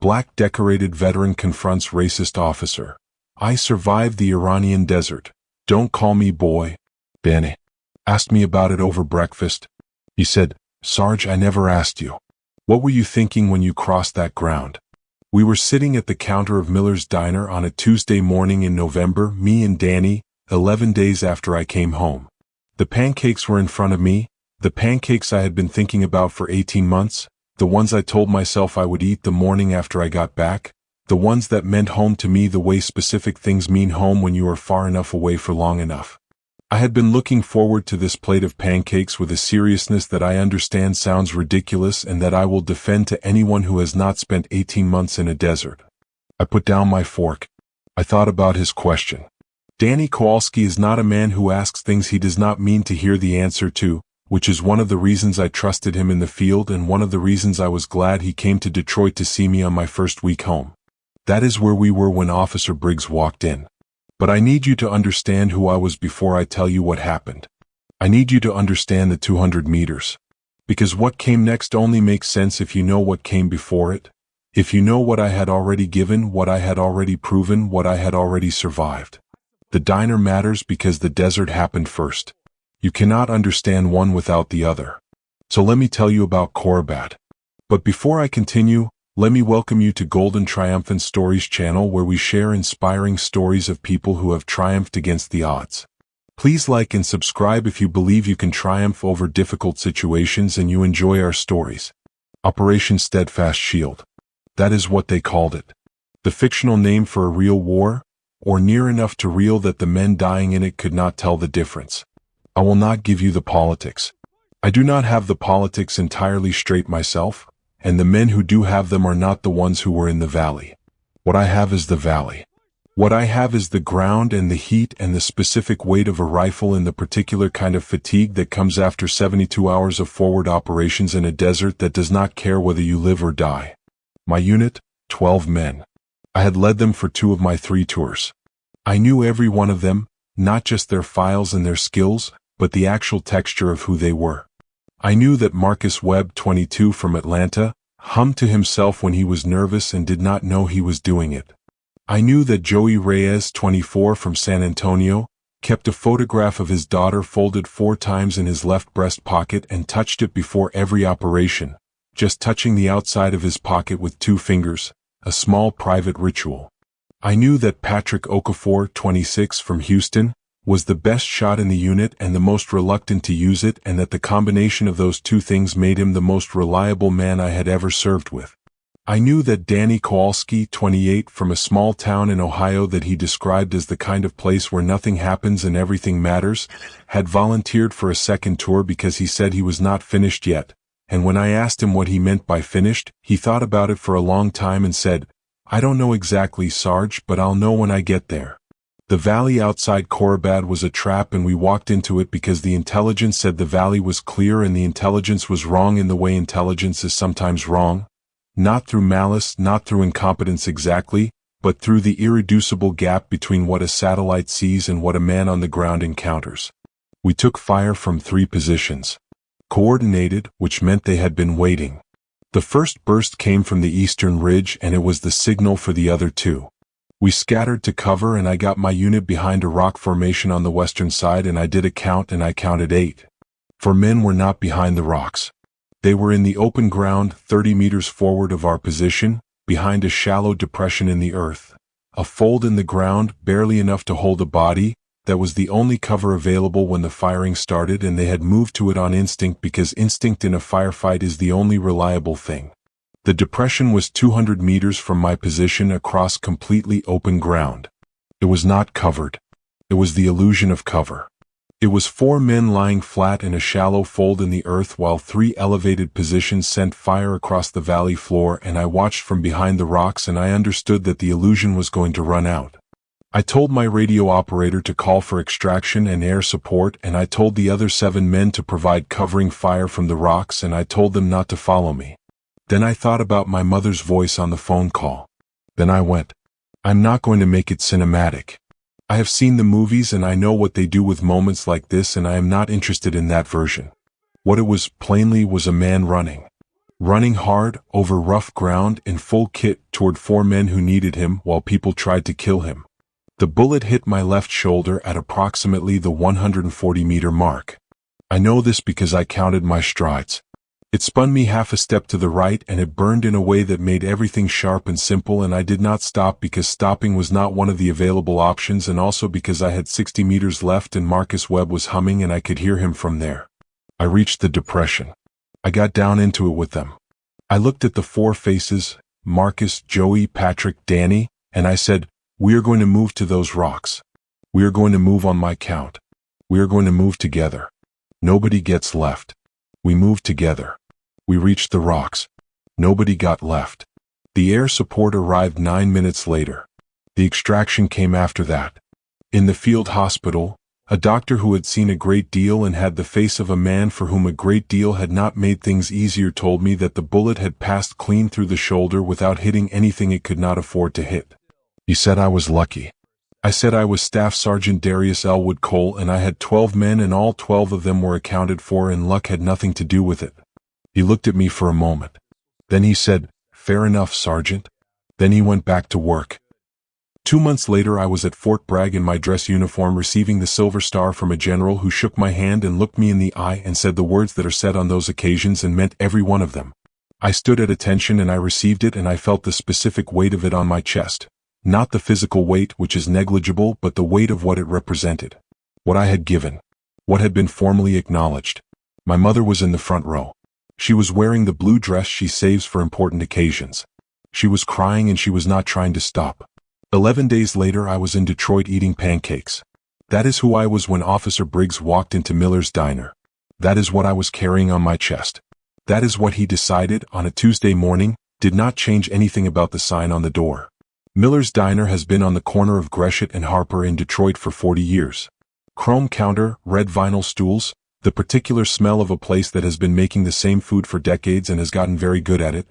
Black decorated veteran confronts racist officer. I survived the Iranian desert. Don't call me boy. Benny asked me about it over breakfast. He said, Sarge, I never asked you. What were you thinking when you crossed that ground? We were sitting at the counter of Miller's Diner on a Tuesday morning in November, me and Danny, 11 days after I came home. The pancakes were in front of me, the pancakes I had been thinking about for 18 months, the ones I told myself I would eat the morning after I got back, the ones that meant home to me the way specific things mean home when you are far enough away for long enough. I had been looking forward to this plate of pancakes with a seriousness that I understand sounds ridiculous and that I will defend to anyone who has not spent 18 months in a desert. I put down my fork. I thought about his question. Danny Kowalski is not a man who asks things he does not mean to hear the answer to, which is one of the reasons I trusted him in the field and one of the reasons I was glad he came to Detroit to see me on my first week home. That is where we were when Officer Briggs walked in. But I need you to understand who I was before I tell you what happened. I need you to understand the 200 meters. Because what came next only makes sense if you know what came before it. If you know what I had already given, what I had already proven, what I had already survived. The diner matters because the desert happened first. You cannot understand one without the other. So let me tell you about Corabat. But before I continue, let me welcome you to Golden Triumphant Stories channel, where we share inspiring stories of people who have triumphed against the odds. Please like and subscribe if you believe you can triumph over difficult situations and you enjoy our stories. Operation Steadfast Shield. That is what they called it. The fictional name for a real war, or near enough to real that the men dying in it could not tell the difference. I will not give you the politics. I do not have the politics entirely straight myself, and the men who do have them are not the ones who were in the valley. What I have is the valley. What I have is the ground and the heat and the specific weight of a rifle and the particular kind of fatigue that comes after 72 hours of forward operations in a desert that does not care whether you live or die. My unit, 12 men. I had led them for 2 of my 3 tours. I knew every one of them, not just their files and their skills, but the actual texture of who they were. I knew that Marcus Webb, 22 from Atlanta, hummed to himself when he was nervous and did not know he was doing it. I knew that Joey Reyes, 24 from San Antonio, kept a photograph of his daughter folded 4 times in his left breast pocket and touched it before every operation, just touching the outside of his pocket with 2 fingers, a small private ritual. I knew that Patrick Okafor, 26 from Houston, was the best shot in the unit and the most reluctant to use it, and that the combination of those 2 things made him the most reliable man I had ever served with. I knew that Danny Kowalski, 28 from a small town in Ohio that he described as the kind of place where nothing happens and everything matters, had volunteered for a second tour because he said he was not finished yet, and when I asked him what he meant by finished, he thought about it for a long time and said, I don't know exactly, Sarge, but I'll know when I get there. The valley outside Corabat was a trap, and we walked into it because the intelligence said the valley was clear, and the intelligence was wrong in the way intelligence is sometimes wrong. Not through malice, not through incompetence exactly, but through the irreducible gap between what a satellite sees and what a man on the ground encounters. We took fire from 3 positions. Coordinated, which meant they had been waiting. The first burst came from the eastern ridge, and it was the signal for the other 2. We scattered to cover, and I got my unit behind a rock formation on the western side, and I did a count, and I counted 8. 4 men were not behind the rocks. They were in the open ground 30 meters forward of our position, behind a shallow depression in the earth. A fold in the ground, barely enough to hold a body, that was the only cover available when the firing started, and they had moved to it on instinct because instinct in a firefight is the only reliable thing. The depression was 200 meters from my position across completely open ground. It was not covered. It was the illusion of cover. It was 4 men lying flat in a shallow fold in the earth while 3 elevated positions sent fire across the valley floor, and I watched from behind the rocks, and I understood that the illusion was going to run out. I told my radio operator to call for extraction and air support, and I told the other 7 men to provide covering fire from the rocks, and I told them not to follow me. Then I thought about my mother's voice on the phone call. Then I went, I'm not going to make it cinematic. I have seen the movies and I know what they do with moments like this, and I am not interested in that version. What it was, plainly, was a man running. Running hard, over rough ground, in full kit, toward 4 men who needed him while people tried to kill him. The bullet hit my left shoulder at approximately the 140-meter mark. I know this because I counted my strides. It spun me half a step to the right and it burned in a way that made everything sharp and simple, and I did not stop because stopping was not one of the available options, and also because I had 60 meters left and Marcus Webb was humming and I could hear him from there. I reached the depression. I got down into it with them. I looked at the 4 faces, Marcus, Joey, Patrick, Danny, and I said, "We are going to move to those rocks. We are going to move on my count. We are going to move together. Nobody gets left." We moved together. We reached the rocks. Nobody got left. The air support arrived 9 minutes later. The extraction came after that. In the field hospital, a doctor who had seen a great deal and had the face of a man for whom a great deal had not made things easier told me that the bullet had passed clean through the shoulder without hitting anything it could not afford to hit. He said I was lucky. I said I was Staff Sergeant Darius Elwood Cole and I had 12 men and all 12 of them were accounted for and luck had nothing to do with it. He looked at me for a moment. Then he said, "Fair enough, Sergeant." Then he went back to work. 2 months later I was at Fort Bragg in my dress uniform receiving the Silver Star from a general who shook my hand and looked me in the eye and said the words that are said on those occasions and meant every one of them. I stood at attention and I received it and I felt the specific weight of it on my chest. Not the physical weight, which is negligible, but the weight of what it represented. What I had given. What had been formally acknowledged. My mother was in the front row. She was wearing the blue dress she saves for important occasions. She was crying and she was not trying to stop. 11 days later I was in Detroit eating pancakes. That is who I was when Officer Briggs walked into Miller's diner. That is what I was carrying on my chest. That is what he decided on a Tuesday morning, did not change anything about the sign on the door. Miller's Diner has been on the corner of Gresham and Harper in Detroit for 40 years. Chrome counter, red vinyl stools, the particular smell of a place that has been making the same food for decades and has gotten very good at it.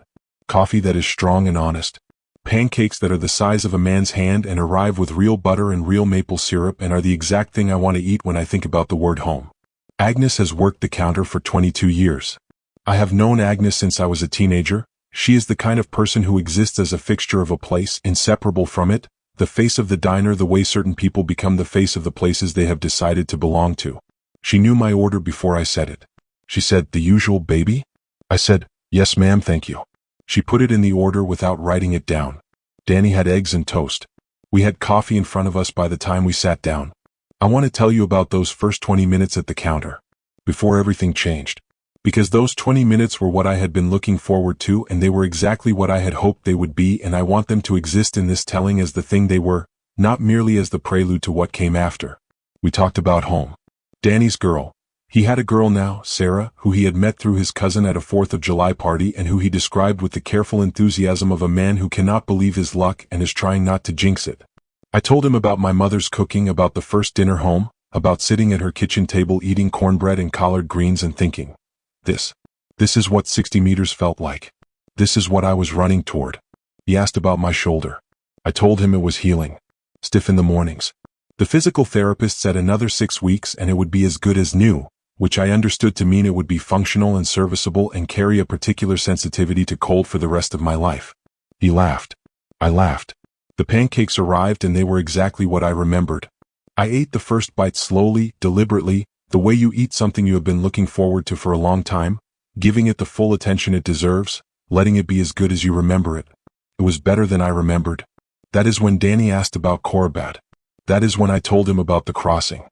Coffee that is strong and honest. Pancakes that are the size of a man's hand and arrive with real butter and real maple syrup and are the exact thing I want to eat when I think about the word home. Agnes has worked the counter for 22 years. I have known Agnes since I was a teenager. She is the kind of person who exists as a fixture of a place, inseparable from it, the face of the diner the way certain people become the face of the places they have decided to belong to. She knew my order before I said it. She said, "The usual, baby?" I said, "Yes, ma'am, thank you." She put it in the order without writing it down. Danny had eggs and toast. We had coffee in front of us by the time we sat down. I want to tell you about those first 20 minutes at the counter. Before everything changed. Because those 20 minutes were what I had been looking forward to and they were exactly what I had hoped they would be, and I want them to exist in this telling as the thing they were, not merely as the prelude to what came after. We talked about home. Danny's girl. He had a girl now, Sarah, who he had met through his cousin at a 4th of July party and who he described with the careful enthusiasm of a man who cannot believe his luck and is trying not to jinx it. I told him about my mother's cooking, about the first dinner home, about sitting at her kitchen table eating cornbread and collard greens and thinking, This is what 60 meters felt like. This is what I was running toward. He asked about my shoulder. I told him it was healing. Stiff in the mornings. The physical therapist said another 6 weeks and it would be as good as new, which I understood to mean it would be functional and serviceable and carry a particular sensitivity to cold for the rest of my life. He laughed. I laughed. The pancakes arrived and they were exactly what I remembered. I ate the first bite slowly, deliberately, the way you eat something you have been looking forward to for a long time, giving it the full attention it deserves, letting it be as good as you remember it. It was better than I remembered. That is when Danny asked about Korabad. That is when I told him about the crossing.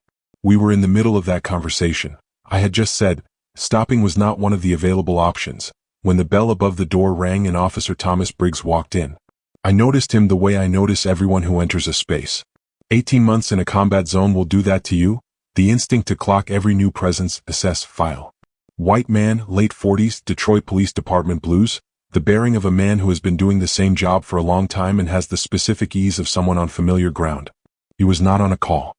We were in the middle of that conversation. I had just said, stopping was not one of the available options, when the bell above the door rang and Officer Thomas Briggs walked in. I noticed him the way I notice everyone who enters a space. 18 months in a combat zone will do that to you. The instinct to clock every new presence, assess, file. White man, late 40s, Detroit Police Department blues, the bearing of a man who has been doing the same job for a long time and has the specific ease of someone on familiar ground. He was not on a call.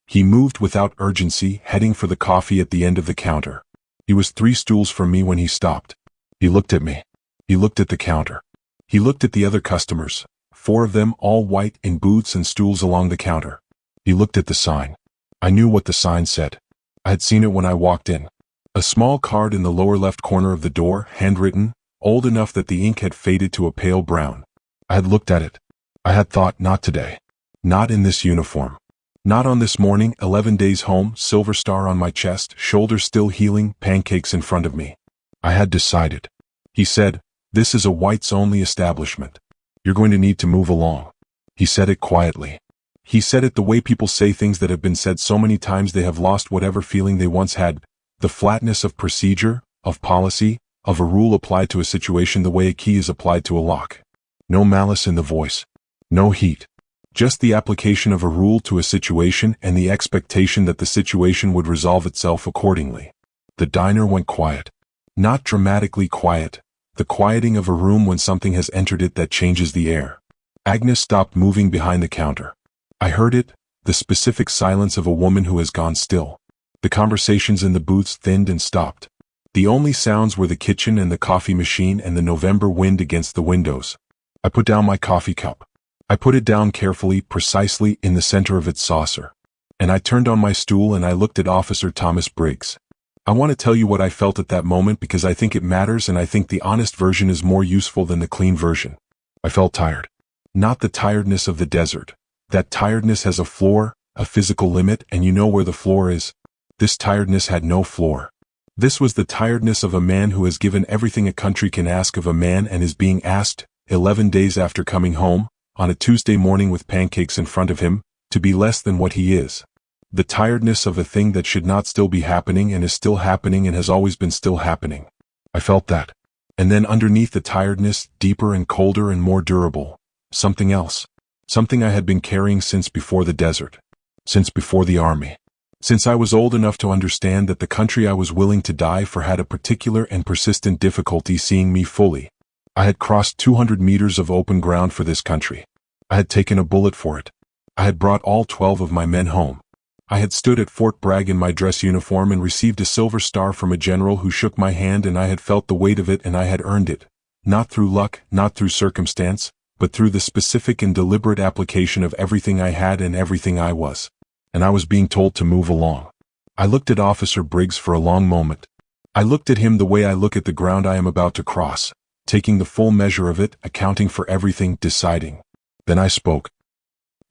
He moved without urgency, heading for the coffee at the end of the counter. He was 3 stools from me when he stopped. He looked at me. He looked at the counter. He looked at the other customers, 4 of them all white in boots and stools along the counter. He looked at the sign. I knew what the sign said. I had seen it when I walked in. A small card in the lower left corner of the door, handwritten, old enough that the ink had faded to a pale brown. I had looked at it. I had thought, not today. Not in this uniform. Not on this morning, 11 days home, silver star on my chest, shoulders still healing, pancakes in front of me. I had decided. He said, "This is a whites-only establishment. You're going to need to move along." He said it quietly. He said it the way people say things that have been said so many times they have lost whatever feeling they once had, the flatness of procedure, of policy, of a rule applied to a situation the way a key is applied to a lock. No malice in the voice. No heat. Just the application of a rule to a situation and the expectation that the situation would resolve itself accordingly. The diner went quiet. Not dramatically quiet. The quieting of a room when something has entered it that changes the air. Agnes stopped moving behind the counter. I heard it, the specific silence of a woman who has gone still. The conversations in the booths thinned and stopped. The only sounds were the kitchen and the coffee machine and the November wind against the windows. I put down my coffee cup. I put it down carefully, precisely in the center of its saucer. And I turned on my stool and I looked at Officer Thomas Briggs. I want to tell you what I felt at that moment because I think it matters and I think the honest version is more useful than the clean version. I felt tired. Not the tiredness of the desert. That tiredness has a floor, a physical limit, and you know where the floor is. This tiredness had no floor. This was the tiredness of a man who has given everything a country can ask of a man and is being asked, 11 days after coming home, on a Tuesday morning with pancakes in front of him, to be less than what he is. The tiredness of a thing that should not still be happening and is still happening and has always been still happening. I felt that. And then underneath the tiredness, deeper and colder and more durable, something else. Something I had been carrying since before the desert. Since before the army. Since I was old enough to understand that the country I was willing to die for had a particular and persistent difficulty seeing me fully. I had crossed 200 meters of open ground for this country. I had taken a bullet for it. I had brought all 12 of my men home. I had stood at Fort Bragg in my dress uniform and received a silver star from a general who shook my hand and I had felt the weight of it and I had earned it. Not through luck, not through circumstance, but through the specific and deliberate application of everything I had and everything I was. And I was being told to move along. I looked at Officer Briggs for a long moment. I looked at him the way I look at the ground I am about to cross, taking the full measure of it, accounting for everything, deciding. Then I spoke.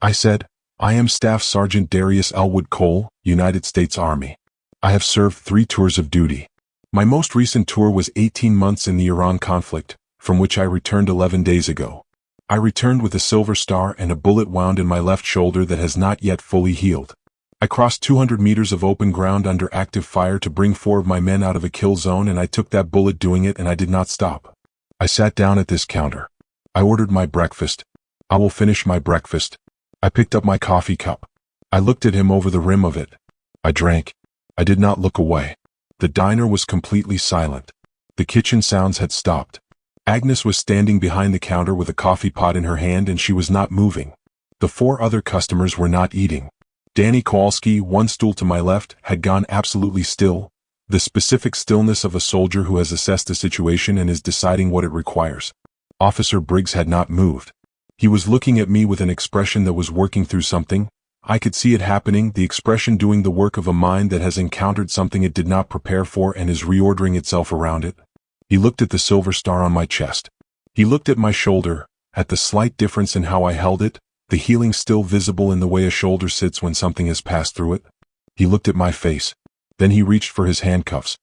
I said, "I am Staff Sergeant Darius Elwood Cole, United States Army. I have served 3 tours of duty. My most recent tour was 18 months in the Iran conflict, from which I returned 11 days ago. I returned with a silver star and a bullet wound in my left shoulder that has not yet fully healed. I crossed 200 meters of open ground under active fire to bring 4 of my men out of a kill zone and I took that bullet doing it and I did not stop. I sat down at this counter. I ordered my breakfast. I will finish my breakfast. I picked up my coffee cup. I looked at him over the rim of it. I drank. I did not look away. The diner was completely silent. The kitchen sounds had stopped. Agnes was standing behind the counter with a coffee pot in her hand and she was not moving. The 4 other customers were not eating. Danny Kowalski, 1 stool to my left, had gone absolutely still, the specific stillness of a soldier who has assessed a situation and is deciding what it requires. Officer Briggs had not moved. He was looking at me with an expression that was working through something. I could see it happening, the expression doing the work of a mind that has encountered something it did not prepare for and is reordering itself around it. He looked at the silver star on my chest. He looked at my shoulder, at the slight difference in how I held it, the healing still visible in the way a shoulder sits when something has passed through it. He looked at my face. Then he reached for his handcuffs.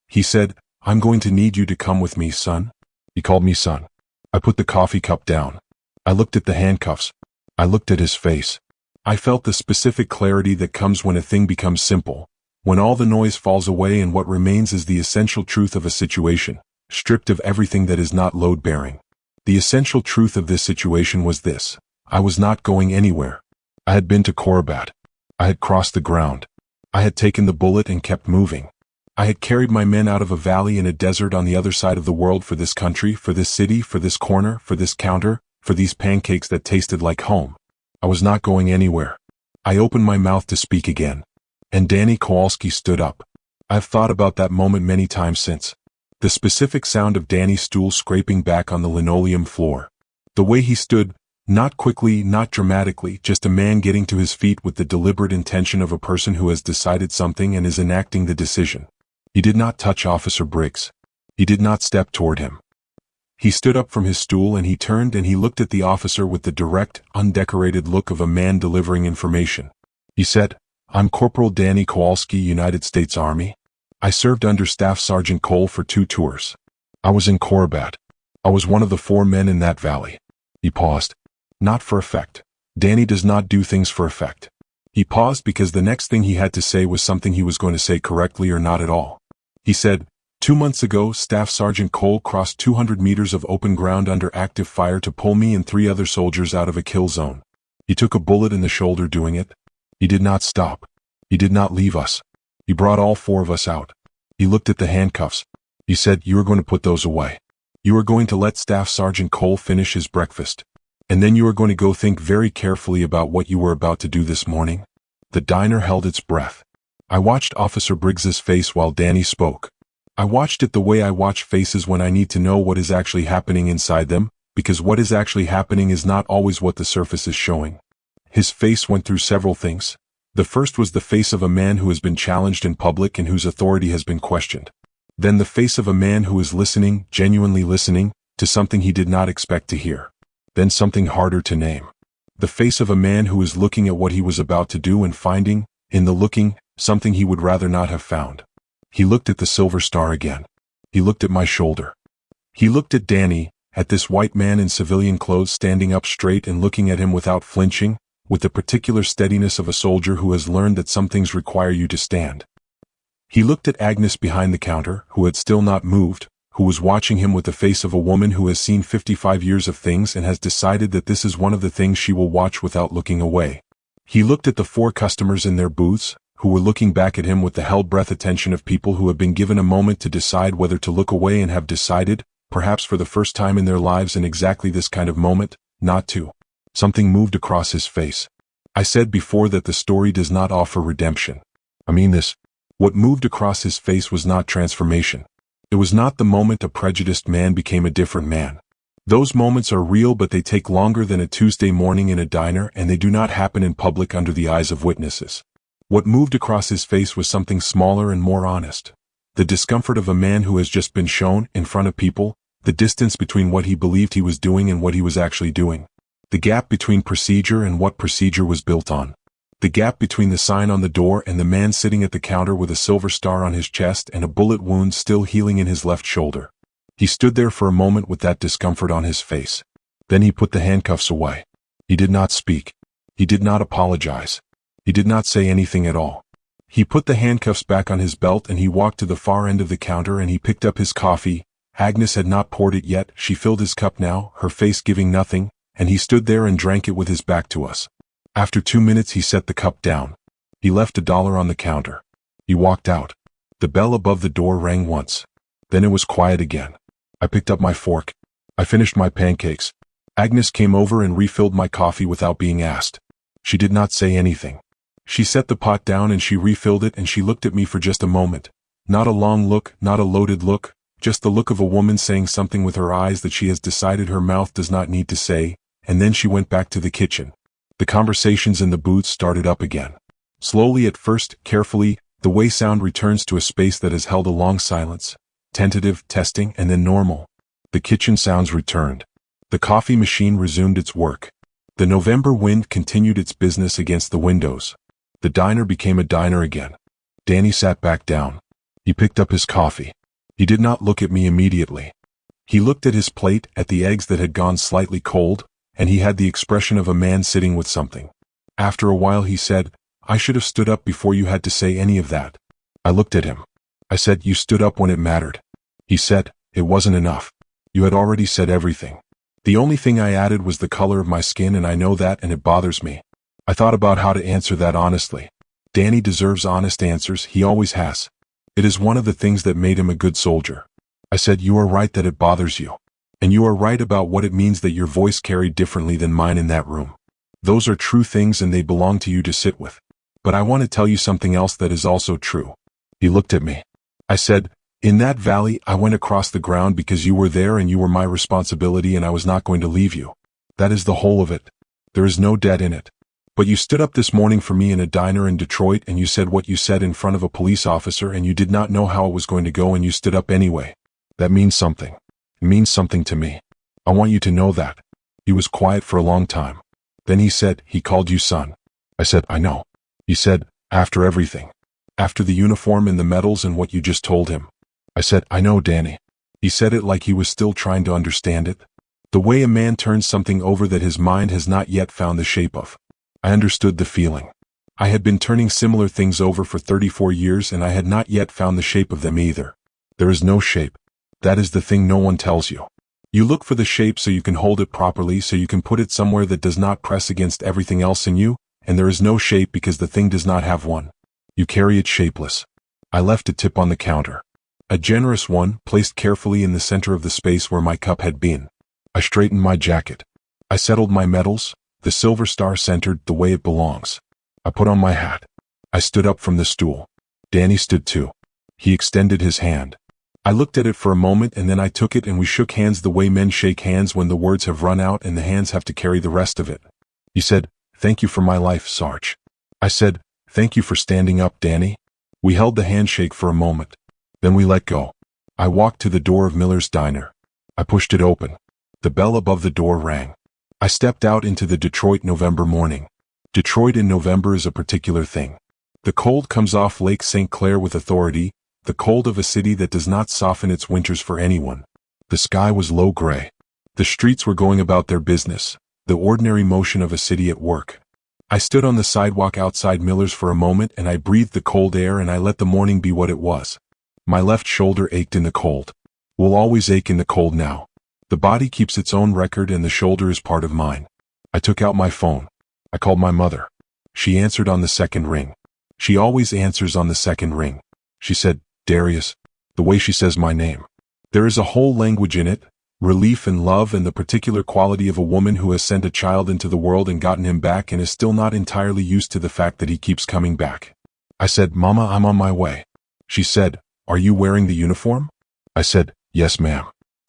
He said, "I'm going to need you to come with me, son." He called me son. I put the coffee cup down. I looked at the handcuffs. I looked at his face. I felt the specific clarity that comes when a thing becomes simple, when all the noise falls away and what remains is the essential truth of a situation, stripped of everything that is not load-bearing. The essential truth of this situation was this. I was not going anywhere. I had been to Korabat. I had crossed the ground. I had taken the bullet and kept moving. I had carried my men out of a valley in a desert on the other side of the world for this country, for this city, for this corner, for this counter, for these pancakes that tasted like home. I was not going anywhere. I opened my mouth to speak again. And Danny Kowalski stood up. I've thought about that moment many times since. The specific sound of Danny's stool scraping back on the linoleum floor. The way he stood, not quickly, not dramatically, just a man getting to his feet with the deliberate intention of a person who has decided something and is enacting the decision. He did not touch Officer Briggs. He did not step toward him. He stood up from his stool and he turned and he looked at the officer with the direct, undecorated look of a man delivering information. He said, "I'm Corporal Danny Kowalski, United States Army. I served under Staff Sergeant Cole for 2 tours. I was in Corabat. I was one of the 4 men in that valley." He paused. "Not for effect. Danny does not do things for effect." He paused because the next thing he had to say was something he was going to say correctly or not at all. He said, "2 months ago, Staff Sergeant Cole crossed 200 meters of open ground under active fire to pull me and 3 other soldiers out of a kill zone. He took a bullet in the shoulder doing it. He did not stop. He did not leave us. He brought all 4 of us out. He looked at the handcuffs. He said, 'You are going to put those away. You are going to let Staff Sergeant Cole finish his breakfast. And then you are going to go think very carefully about what you were about to do this morning.'" The diner held its breath. I watched Officer Briggs's face while Danny spoke. I watched it the way I watch faces when I need to know what is actually happening inside them, because what is actually happening is not always what the surface is showing. His face went through several things. The first was the face of a man who has been challenged in public and whose authority has been questioned. Then the face of a man who is listening, genuinely listening, to something he did not expect to hear. Then something harder to name. The face of a man who is looking at what he was about to do and finding, in the looking, something he would rather not have found. He looked at the silver star again. He looked at my shoulder. He looked at Danny, at this white man in civilian clothes standing up straight and looking at him without flinching, with the particular steadiness of a soldier who has learned that some things require you to stand. He looked at Agnes behind the counter, who had still not moved, who was watching him with the face of a woman who has seen 55 years of things and has decided that this is one of the things she will watch without looking away. He looked at the 4 customers in their booths, who were looking back at him with the held-breath attention of people who have been given a moment to decide whether to look away and have decided, perhaps for the first time in their lives in exactly this kind of moment, not to. Something moved across his face. I said before that the story does not offer redemption. I mean this. What moved across his face was not transformation. It was not the moment a prejudiced man became a different man. Those moments are real, but they take longer than a Tuesday morning in a diner, and they do not happen in public under the eyes of witnesses. What moved across his face was something smaller and more honest. The discomfort of a man who has just been shown, in front of people, the distance between what he believed he was doing and what he was actually doing. The gap between procedure and what procedure was built on. The gap between the sign on the door and the man sitting at the counter with a silver star on his chest and a bullet wound still healing in his left shoulder. He stood there for a moment with that discomfort on his face. Then he put the handcuffs away. He did not speak. He did not apologize. He did not say anything at all. He put the handcuffs back on his belt and he walked to the far end of the counter and he picked up his coffee. Agnes had not poured it yet. She filled his cup now, her face giving nothing, and he stood there and drank it with his back to us. After 2 minutes he set the cup down. He left $1 on the counter. He walked out. The bell above the door rang once. Then it was quiet again. I picked up my fork. I finished my pancakes. Agnes came over and refilled my coffee without being asked. She did not say anything. She set the pot down and she refilled it and she looked at me for just a moment. Not a long look, not a loaded look, just the look of a woman saying something with her eyes that she has decided her mouth does not need to say, and then she went back to the kitchen. The conversations in the booth started up again. Slowly at first, carefully, the way sound returns to a space that has held a long silence. Tentative, testing, and then normal. The kitchen sounds returned. The coffee machine resumed its work. The November wind continued its business against the windows. The diner became a diner again. Danny sat back down. He picked up his coffee. He did not look at me immediately. He looked at his plate, at the eggs that had gone slightly cold, and he had the expression of a man sitting with something. After a while he said, "I should have stood up before you had to say any of that." I looked at him. I said, "You stood up when it mattered." He said, "It wasn't enough. You had already said everything. The only thing I added was the color of my skin, and I know that, and it bothers me." I thought about how to answer that honestly. Danny deserves honest answers, he always has. It is one of the things that made him a good soldier. I said, "You are right that it bothers you. And you are right about what it means that your voice carried differently than mine in that room. Those are true things and they belong to you to sit with. But I want to tell you something else that is also true." He looked at me. I said, "In that valley, I went across the ground because you were there and you were my responsibility and I was not going to leave you. That is the whole of it. There is no debt in it. But you stood up this morning for me in a diner in Detroit and you said what you said in front of a police officer and you did not know how it was going to go and you stood up anyway. That means something. It means something to me. I want you to know that. He was quiet for a long time. Then he said, he called you son. I said, I know. He said, after everything. After the uniform and the medals and what you just told him. I said, I know, Danny. He said it like he was still trying to understand it. The way a man turns something over that his mind has not yet found the shape of. I understood the feeling. I had been turning similar things over for 34 years and I had not yet found the shape of them either. There is no shape. That is the thing no one tells you. You look for the shape so you can hold it properly, so you can put it somewhere that does not press against everything else in you, and there is no shape because the thing does not have one. You carry it shapeless. I left a tip on the counter. A generous one, placed carefully in the center of the space where my cup had been. I straightened my jacket. I settled my medals, the silver star centered the way it belongs. I put on my hat. I stood up from the stool. Danny stood too. He extended his hand. I looked at it for a moment and then I took it and we shook hands the way men shake hands when the words have run out and the hands have to carry the rest of it. He said, "Thank you for my life, Sarge." I said, "Thank you for standing up, Danny." We held the handshake for a moment. Then we let go. I walked to the door of Miller's Diner. I pushed it open. The bell above the door rang. I stepped out into the Detroit November morning. Detroit in November is a particular thing. The cold comes off Lake St. Clair with authority, the cold of a city that does not soften its winters for anyone. The sky was low gray. The streets were going about their business, the ordinary motion of a city at work. I stood on the sidewalk outside Miller's for a moment and I breathed the cold air and I let the morning be what it was. My left shoulder ached in the cold. Will always ache in the cold now. The body keeps its own record and the shoulder is part of mine. I took out my phone. I called my mother. She answered on the second ring. She always answers on the second ring. She said, "Darius," the way she says my name. There is a whole language in it, relief and love and the particular quality of a woman who has sent a child into the world and gotten him back and is still not entirely used to the fact that he keeps coming back. I said, "Mama, I'm on my way." She said, "Are you wearing the uniform?" I said, "Yes, ma'am.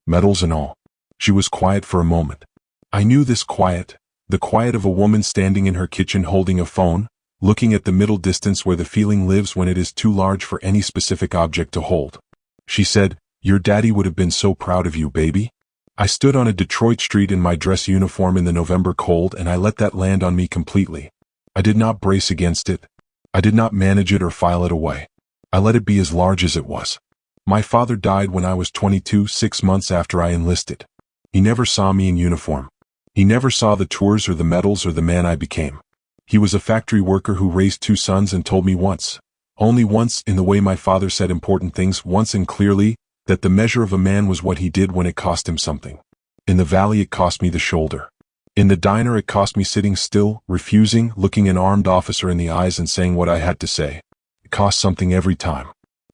Medals and all." She was quiet for a moment. I knew this quiet, the quiet of a woman standing in her kitchen holding a phone, looking at the middle distance where the feeling lives when it is too large for any specific object to hold. She said, "Your daddy would have been so proud of you, baby." I stood on a Detroit street in my dress uniform in the November cold and I let that land on me completely. I did not brace against it. I did not manage it or file it away. I let it be as large as it was. My father died when I was 22, 6 months after I enlisted. He never saw me in uniform. He never saw the tours or the medals or the man I became. He was a factory worker who raised 2 sons and told me once, only once in the way my father said important things once and clearly, that the measure of a man was what he did when it cost him something. In the valley it cost me the shoulder. In the diner it cost me sitting still, refusing, looking an armed officer in the eyes and saying what I had to say. It cost something every time.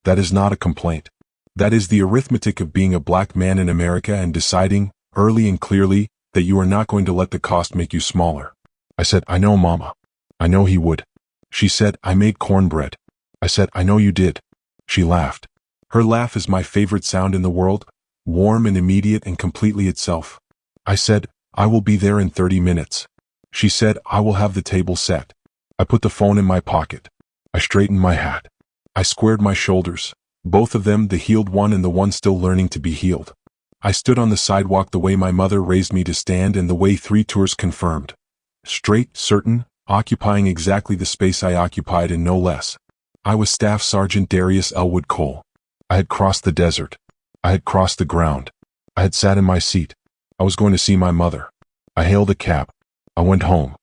That is not a complaint. That is the arithmetic of being a black man in America and deciding, early and clearly, that you are not going to let the cost make you smaller. I said, "I know, Mama. I know he would." She said, "I made cornbread." I said, "I know you did." She laughed. Her laugh is my favorite sound in the world, warm and immediate and completely itself. I said, "I will be there in 30 minutes. She said, "I will have the table set." I put the phone in my pocket. I straightened my hat. I squared my shoulders, both of them, the healed one and the one still learning to be healed. I stood on the sidewalk the way my mother raised me to stand and the way 3 tours confirmed. Straight, certain, occupying exactly the space I occupied and no less. I was Staff Sergeant Darius Elwood Cole. I had crossed the desert. I had crossed the ground. I had sat in my seat. I was going to see my mother. I hailed a cab. I went home.